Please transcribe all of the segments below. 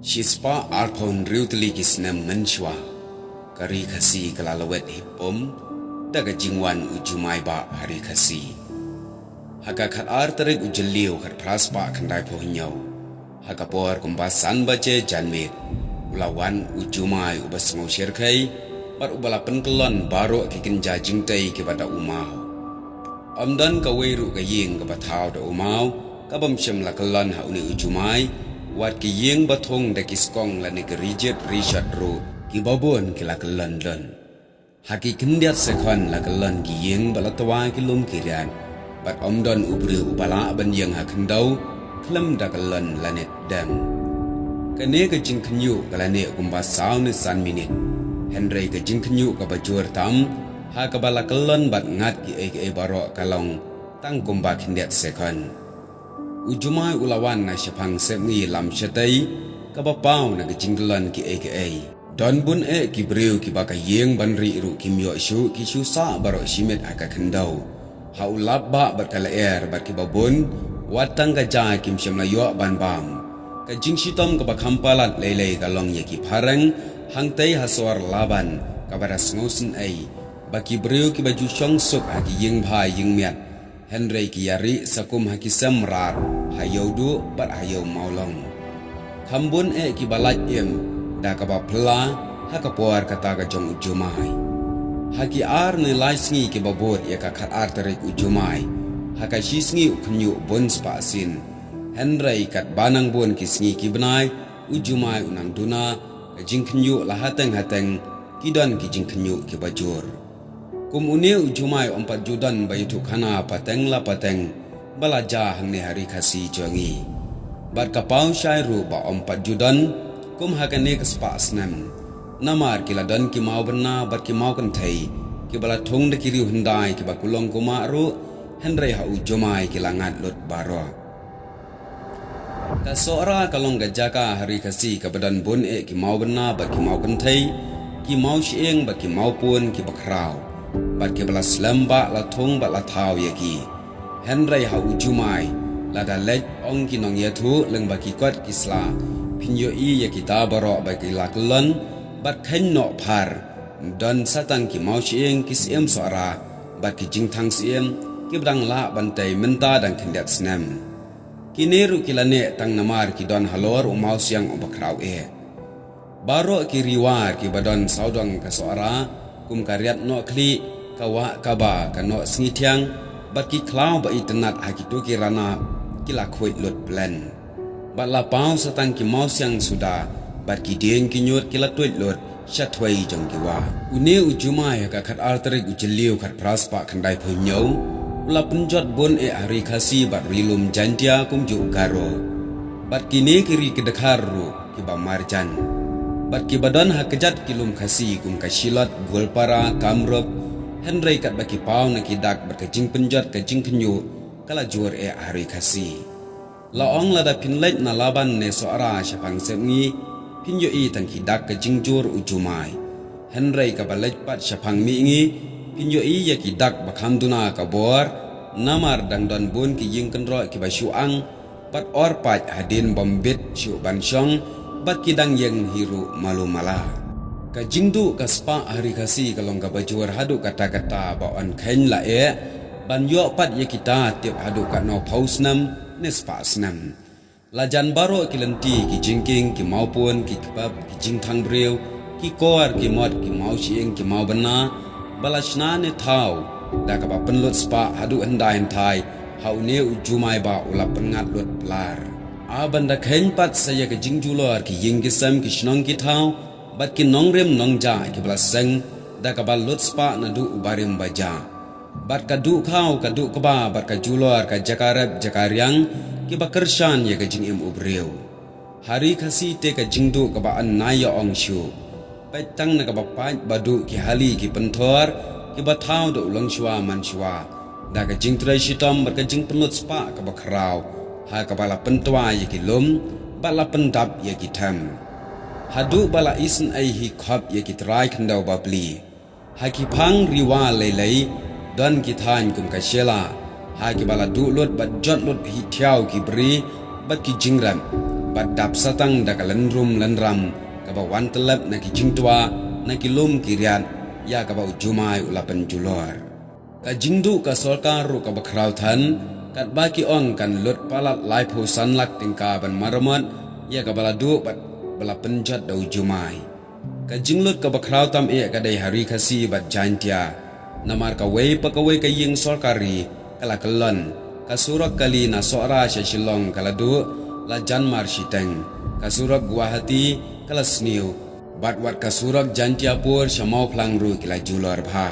Shispa arpon riutli kisnem menshwa kari khasi kalalawet hipom daga jingwan ujumai ba hari khasi haga khat ar tarik ujeliu khat praspa khandai pohnyau haga por kumbasan bace janmit ulawan ujumai ubasngau sherkai bar ubala penkelon baro kikinja jingtai kibada umau amdan kaweru kaying kabatau da umau kabam shem lakalon hauni ujumai wat ki yeng bathong da kiskong la negerijet Richard Road ki babon ki la London haki kindiat sekon la London ki yeng balatwa ki lum kirian bat omdon ubri ubala ban yeng hakendau klam da London la net dam kane ka jing knyu kala ne kumba saw ni san minute Henry ka jing knyu ka bajur tam ha ka bala London bat ngat ki e baro kalong tang kumba kindiat sekon ujumai ulawan na syapang semi lam syatai kabapau na kejinggelan ki aka don bun ki breu ki baka yeng banri ru ki myo shu ki shu sa baro shimet aka kendau ha ulab ba batala air bat ki babun watang ka ja kim syam la yo ban bam ka jing shitom ka bakampalat lele ka long ye ki pharang hangtai haswar laban ka baras ngosen ai baki breu ki baju syong suk ha ki yeng bhai yeng miat Henry kiyari sakum hakisam rat hayaudu bat hayau maulong khambun ki balat em da ka ba phla ha ka por kata ka jong ujumai haki ar ne laisngi ki babot ya ka khat ar tarik ujumai ha ka shisngi ukhnyu bon spa sin Henry kat banang bon kisngi ki benai ujumai unang duna ka jingkhnyu la hateng kidon ki jingkhnyu ki bajur kumune ujumai ompat judan baitu khana pateng la pateng balaja hangne hari khasi jongi bat kapau shairu ba ompat judan kum hakane kaspa asnam namar kiladan ki mau benna bat ki mau kan thai ki bala thong de kiri hundai ki ba kulong kuma ru Henry ha ujumai kilangat lut baro ta sora kalong gajaka hari khasi ka badan bun ki mau benna bat ki mau kan thai ki mau shieng bat ki mau pun ki bakrau bat ke belas lamba la thong bat la thau ye ki Henry ha ujumai la da lej ong ki nong ye thu leng ba ki kwat kisla pinyo i ye ki ta baro ba ki la klon bat khen no phar don satang ki mau chieng ki siem sora bat ki jing thang siem ki brang la ban tai menta dang khendat snam ki neru ki la ne tang namar ki don halor u mau siang o bakrau baro ki riwar ki badon saudong ka sora kum karyat no kli kawa kaba kano snithiang bat ki klau ba itnat hakitu ki rana kila khoi lot plan bat la pau satang ki mau siang suda bat ki deng ki nyot kila toit lot shathwai jong ki wa une ujumai ka khat artrik ujeliu khat praspa khandai phonyau la punjot bon hari khasi bat rilum jantia kum ju karo bat kini kiri kedekhar ru ki ba marjan bat ki badan hakejat kilum khasi kum kashilat golpara kamrop Henry kat baki pau na kidak bat kajing penjat kajing kenyu kala jur hari khasi la ong la da pinlet na laban ne soara syapang semngi pinyo i tang kidak kajing jur ujumai Henry ka balej pat syapang mi ngi pinyo i ya kidak bakham duna ka bor namar dang don bun ki ying kenro ki basyuang pat or pat hadin bombit syu ban syong bat kidang yang hiru malu mala ka jingdu ka spa hari khasi kalong ka bajur hadu kata-kata ba on khain la ban yo pat ye kita tiap hadu ka no pausnam ne spa snam la jan baro kilenti ki jingking ki maupun ki kebab ki jingthang breu ki kor ki mod ki mau sieng ki mau bana balashna ne thau da ka ba penlut spa hadu handai thai haune ujumai ba ulap pengat lut lar abanda khen pat saya ke jingjulor ki yingisam ki shnong ki thau bat ki nongrem nongja ki blaseng da ka balut spa na du ubarim baja bat ka du khau ka du kba bat ka julor ka jakarab jakariang ki bakershan ye ke jingim ubreu hari khasi te ka jingdu ka ba an naya ong shu petang na ka ba pai badu ki hali ki penthor ki ba thau do long shwa man shwa da ka jingtrai shitom bat ka jing penut spa ka ba khrau ha ka bala pentwa ye ki lum bala pendap ye ki tham hadu bala isen ai hi khop ye ki trai khandau babli ha ki phang riwa lei don ki than kum ka shela ha ki bala du lot bat jot lot hi thiau ki bri bat ki jingram bat dap satang da kalendrum lenram ka ba wan telep na ki jingtwa na ki lum kiriat ya ka ba ujumai ulapan julor ka jingdu ka solkar ru ka ba khrautan kat baki ong kan lut palat lai phu sanlak tingka ban maramot ya ka baladu bat bala penjat da ujumai ka jinglut ka ba khrautam e ka dai hari khasi bat jantia namar ka wei pa ka wei ka ying solkari kala kelon ka surak kali na sora shilong kala du la janmar shiteng ka surak Guwahati kala sniu bat wat ka surak jantia pur shamau plang ru kila julor bha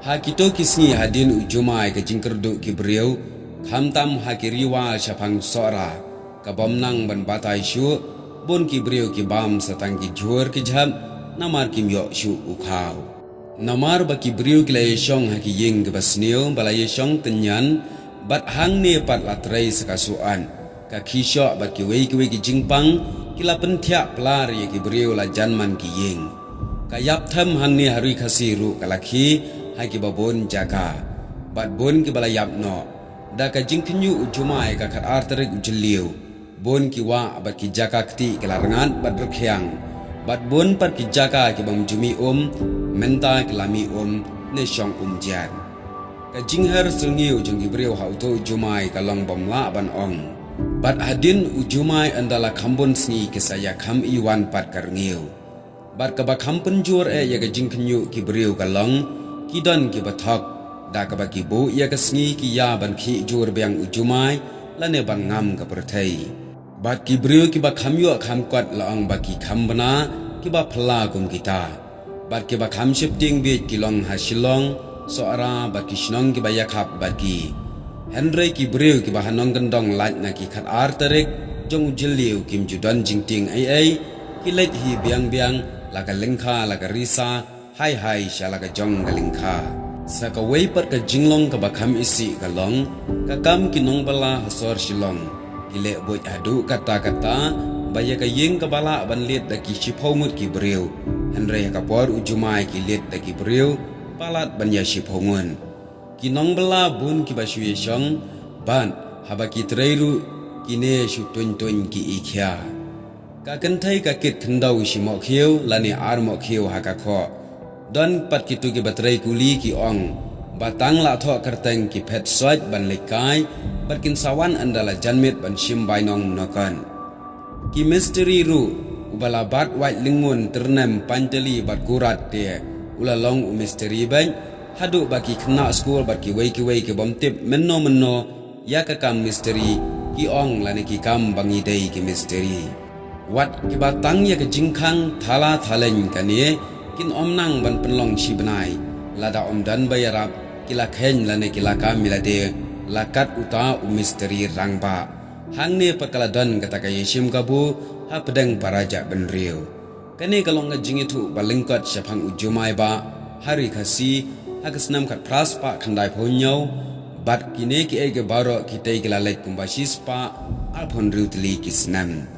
ha kito kisni hadin ujumai ka jingkerdu ki briau khamtam ha ki riwa shapang sora ka bomnang ban batai shu bon ki briau ki bam satang ki jhor ki jham namar kim yo shu ukhau namar ba ki briau kila yeshong ha ki ying ka basniu bala yeshong tenyan bat hang ne pat latrai sakasuan ka khisho bat ki wei ki jingpang kila penthya plar ye ki briu la janman ki ying ka yap tham hang ne hari khasi ru kalakhi hai ki babon jaga bat bon ki bala yap no da ka jingkhnyu ujumai ka khat artarik ujliu bon ki wa bat ki jaka kti kila rangan bat rkhyang bat bon par ki jaka ki bam jumi menta ki lami ne shong jan ka jingher sungiu jong ki briu hau to ujumai ka long bom la ban ong bat hadin ujumai andala khambon sni ke saya kham iwan pat karngiu bat ka ba kham penjur ya ka jingkhnyu ki briu ka long ki don ki bathok da ka ba ki bu ya ka sni ki ya ban khi jur bang ujumai la ne ban ngam ka perthai bat ki briu ki ba kham yu kham kwat la ong ba ki kham bana ki ba phla kum kita bat ki ba kham shifting bi ki long ha shilong so ara bat ki shnong ki ba ya khap bat ki Henry ki briu ki bahanong gendong lait na ki khat artarik jong jiliu kim judan jingting ai ki let hi biang la ka lengkha la ka risa hai sha la ka jong ka lengkha sa ka wei par ka jinglong ka bakham isi ka long ka kam ki nong bala hasor shilong ki le boi adu kata baya ka ying ka bala ban let da ki shiphomut ki briu Henry ka por ujumai ki let da ki briu palat ban ya shiphongun kinong bela bun ki basu yeshong ban haba ki trairu kine shu tun ki ikhya ka kanthai ka kit khandau shi mo khieu lani ar mo khieu ha ka kho don pat ki tu ki batrai kuli ki ong batang la tho karteng ki phet soit ban lekai barkin sawan andala janmet ban shim bainong nokan ki mystery ru ubala bat white lingun ternem panteli bat kurat te ulalong mystery ban hadu baki kena school baki wei ki bom tip menno ya ka kam misteri ki ong lani ki kam bangi dei ki misteri wat ki batang ya ka jingkhang thala thaleng kanie kin omnang ban penlong shi benai lada dan bayarap kila khen lani kila kam milade lakat uta misteri rangba hangne pakaladan kata ka yeshim kabu ha pedang paraja benriu kane kalong ga jingitu balingkat syapang ujumai ba hari khasi Hagasnam kat praspa khandai phonyau bat kine ki ege baro ki tei ki lalek kumbasis pa alphon rutli kisnam